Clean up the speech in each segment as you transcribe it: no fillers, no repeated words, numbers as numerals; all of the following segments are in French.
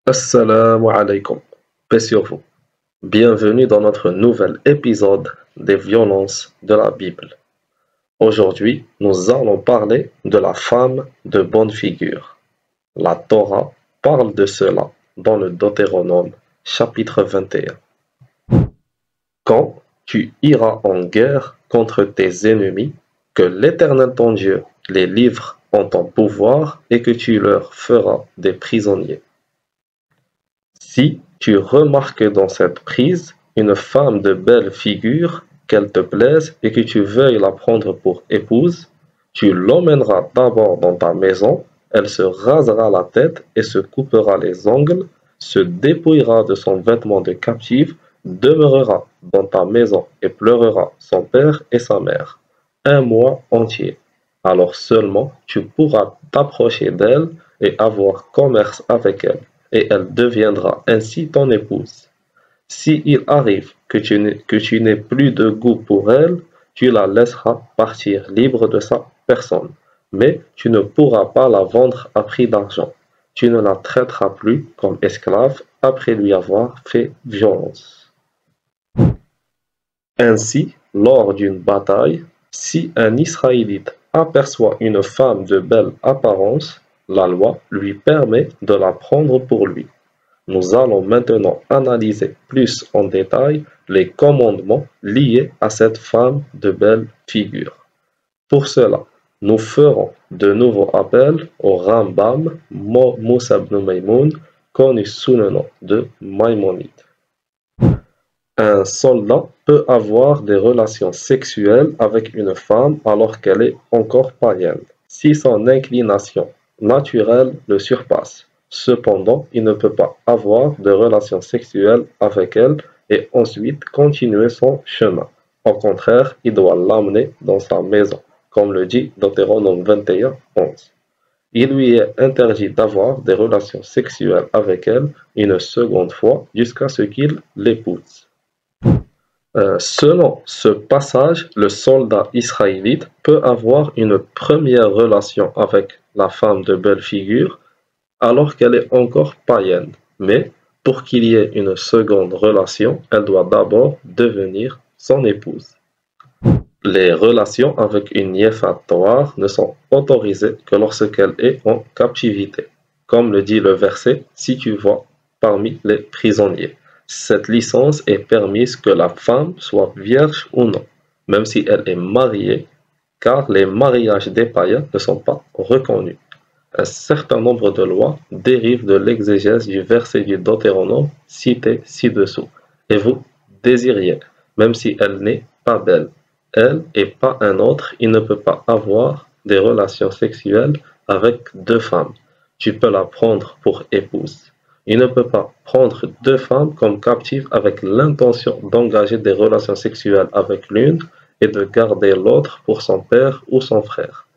Assalamu alaikum, paix sur vous. Bienvenue dans notre nouvel épisode des violences de la Bible. Aujourd'hui, nous allons parler de la femme de bonne figure. La Torah parle de cela dans le Deutéronome, chapitre 21. Quand tu iras en guerre contre tes ennemis, que l'Éternel ton Dieu les livre en ton pouvoir et que tu leur feras des prisonniers. Si tu remarques dans cette prise une femme de belle figure, qu'elle te plaise et que tu veuilles la prendre pour épouse, tu l'emmèneras d'abord dans ta maison, elle se rasera la tête et se coupera les ongles, se dépouillera de son vêtement de captive, demeurera dans ta maison et pleurera son père et sa mère, un mois entier. Alors seulement tu pourras t'approcher d'elle et avoir commerce avec elle et elle deviendra ainsi ton épouse. Si il arrive que tu n'aies plus de goût pour elle, tu la laisseras partir libre de sa personne, mais tu ne pourras pas la vendre à prix d'argent. Tu ne la traiteras plus comme esclave après lui avoir fait violence. Ainsi, lors d'une bataille, si un Israélite aperçoit une femme de belle apparence, la loi lui permet de la prendre pour lui. Nous allons maintenant analyser plus en détail les commandements liés à cette femme de belle figure. Pour cela, nous ferons de nouveau appel au Rambam Moussa ibn Maïmoun, connu sous le nom de Maïmonide. Un soldat peut avoir des relations sexuelles avec une femme alors qu'elle est encore païenne, si son inclination naturelle le surpasse. Cependant, il ne peut pas avoir de relations sexuelles avec elle et ensuite continuer son chemin. Au contraire, il doit l'amener dans sa maison, comme le dit Deutéronome 21, 11. Il lui est interdit d'avoir des relations sexuelles avec elle une seconde fois jusqu'à ce qu'il l'épouse. Selon ce passage, le soldat israélite peut avoir une première relation avec la femme de belle figure alors qu'elle est encore païenne, mais pour qu'il y ait une seconde relation, elle doit d'abord devenir son épouse. Les relations avec une Yefat Toar ne sont autorisées que lorsqu'elle est en captivité, comme le dit le verset si tu vois parmi les prisonniers. Cette licence est permise que la femme soit vierge ou non, même si elle est mariée, car les mariages des païens ne sont pas reconnus. Un certain nombre de lois dérivent de l'exégèse du verset du Deutéronome cité ci-dessous, et vous désiriez, même si elle n'est pas belle. Elle et pas un autre, il ne peut pas avoir des relations sexuelles avec deux femmes. Tu peux la prendre pour épouse. Il ne peut pas prendre deux femmes comme captives avec l'intention d'engager des relations sexuelles avec l'une et de garder l'autre pour son père ou son frère.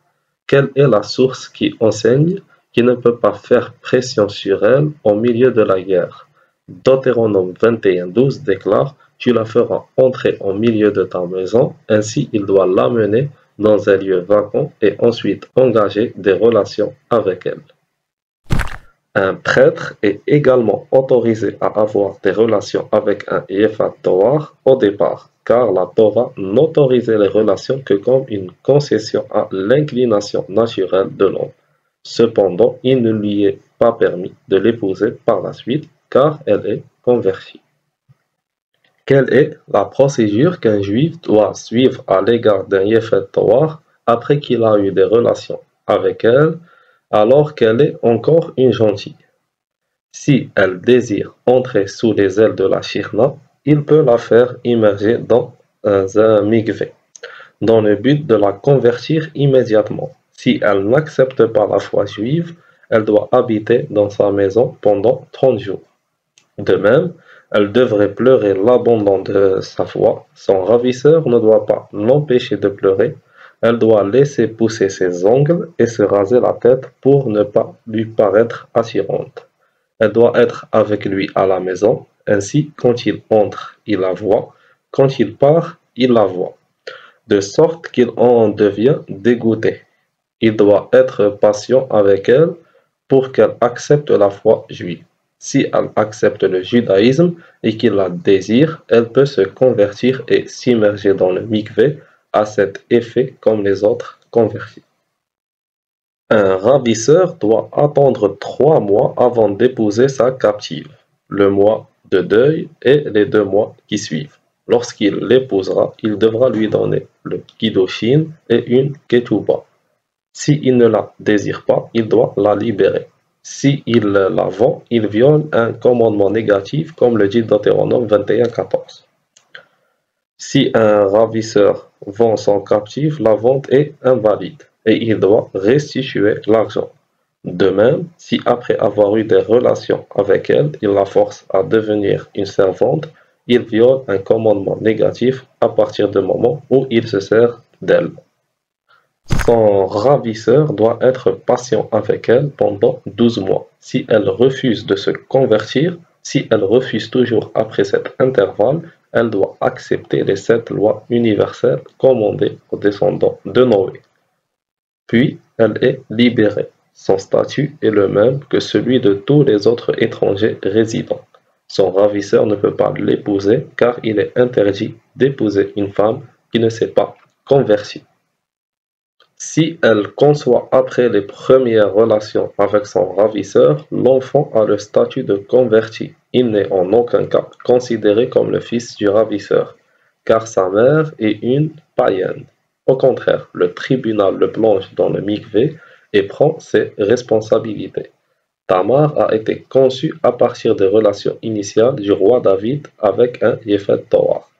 Quelle est la source qui enseigne qu'il ne peut pas faire pression sur elle au milieu de la guerre? Deutéronome 21:12 déclare: tu la feras entrer au milieu de ta maison, ainsi il doit l'amener dans un lieu vacant et ensuite engager des relations avec elle. Un prêtre est également autorisé à avoir des relations avec un Yefat Toar au départ, car la Torah n'autorisait les relations que comme une concession à l'inclination naturelle de l'homme. Cependant, il ne lui est pas permis de l'épouser par la suite, car elle est convertie. Quelle est la procédure qu'un juif doit suivre à l'égard d'un Yefet Toar après qu'il a eu des relations avec elle, alors qu'elle est encore une gentille? Si elle désire entrer sous les ailes de la Shirna, il peut la faire immerger dans un mikvé, dans le but de la convertir immédiatement. Si elle n'accepte pas la foi juive, elle doit habiter dans sa maison pendant 30 jours. De même, elle devrait pleurer l'abandon de sa foi. Son ravisseur ne doit pas l'empêcher de pleurer. Elle doit laisser pousser ses ongles et se raser la tête pour ne pas lui paraître attirante. Elle doit être avec lui à la maison. Ainsi, quand il entre, il la voit. Quand il part, il la voit. De sorte qu'il en devient dégoûté. Il doit être patient avec elle pour qu'elle accepte la foi juive. Si elle accepte le judaïsme et qu'il la désire, elle peut se convertir et s'immerger dans le mikvé à cet effet comme les autres convertis. Un ravisseur doit attendre 3 mois avant d'épouser sa captive, le mois de deuil et les 2 mois qui suivent. Lorsqu'il l'épousera, il devra lui donner le kiddushin et une ketouba. S'il ne la désire pas, il doit la libérer. S'il la vend, il viole un commandement négatif, comme le dit Deutéronome 21:14. Si un ravisseur vend son captif, la vente est invalide et il doit restituer l'argent. De même, si après avoir eu des relations avec elle, il la force à devenir une servante, il viole un commandement négatif à partir du moment où il se sert d'elle. Son ravisseur doit être patient avec elle pendant 12 mois. Si elle refuse de se convertir, si elle refuse toujours après cet intervalle, elle doit accepter les 7 lois universelles commandées aux descendants de Noé. Puis, elle est libérée. Son statut est le même que celui de tous les autres étrangers résidents. Son ravisseur ne peut pas l'épouser car il est interdit d'épouser une femme qui ne s'est pas convertie. Si elle conçoit après les premières relations avec son ravisseur, l'enfant a le statut de converti. Il n'est en aucun cas considéré comme le fils du ravisseur, car sa mère est une païenne. Au contraire, le tribunal le plonge dans le mikvé et prend ses responsabilités. Tamar a été conçue à partir des relations initiales du roi David avec un Yefet Toar.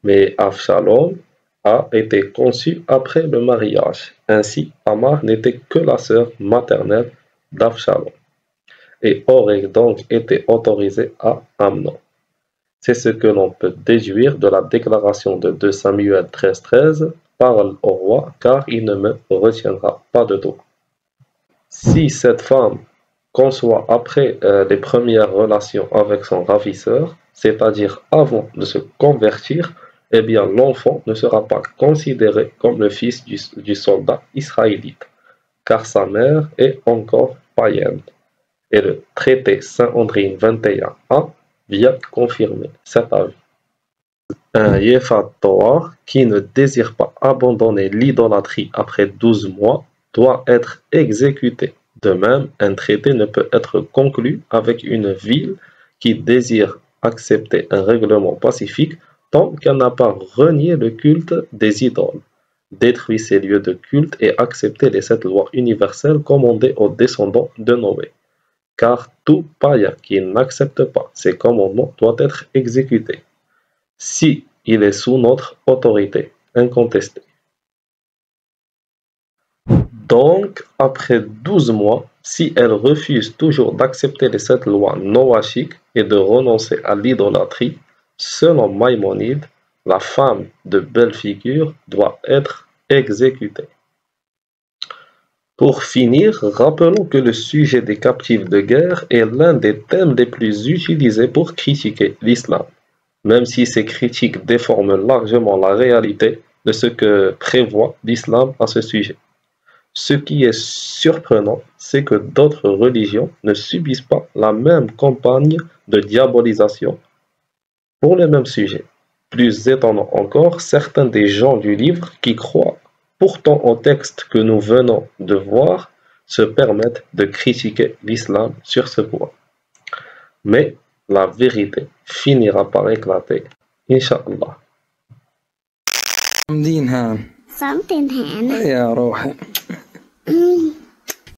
Mais Avshalom a été conçu après le mariage. Ainsi, Tamar n'était que la sœur maternelle d'Avshalom et aurait donc été autorisée à Amnon. C'est ce que l'on peut déduire de la déclaration de 2 Samuel 13:13 Parle au roi, car il ne me retiendra pas de toi. Si cette femme conçoit après les premières relations avec son ravisseur, c'est-à-dire avant de se convertir, eh bien l'enfant ne sera pas considéré comme le fils du soldat israélite, car sa mère est encore païenne. Et le traité Saint-Andrine 21a vient confirmer cet avis. Un Yefat Toar qui ne désire pas abandonner l'idolâtrie après 12 mois doit être exécuté. De même, un traité ne peut être conclu avec une ville qui désire accepter un règlement pacifique tant qu'elle n'a pas renié le culte des idoles, détruit ces lieux de culte et accepté les 7 lois universelles commandées aux descendants de Noé. Car tout païen qui n'accepte pas ces commandements doit être exécuté, si il est sous notre autorité incontestée. Donc, après 12 mois, si elle refuse toujours d'accepter les 7 lois noachiques et de renoncer à l'idolâtrie, selon Maïmonide, la femme de belle figure doit être exécutée. Pour finir, rappelons que le sujet des captifs de guerre est l'un des thèmes les plus utilisés pour critiquer l'islam, même si ces critiques déforment largement la réalité de ce que prévoit l'islam à ce sujet. Ce qui est surprenant, c'est que d'autres religions ne subissent pas la même campagne de diabolisation pour le même sujet. Plus étonnant encore, certains des gens du livre qui croient pourtant au texte que nous venons de voir se permettent de critiquer l'islam sur ce point. Mais la vérité finira par éclater, Inch'Allah. صمتين هان صمت هان يا روحي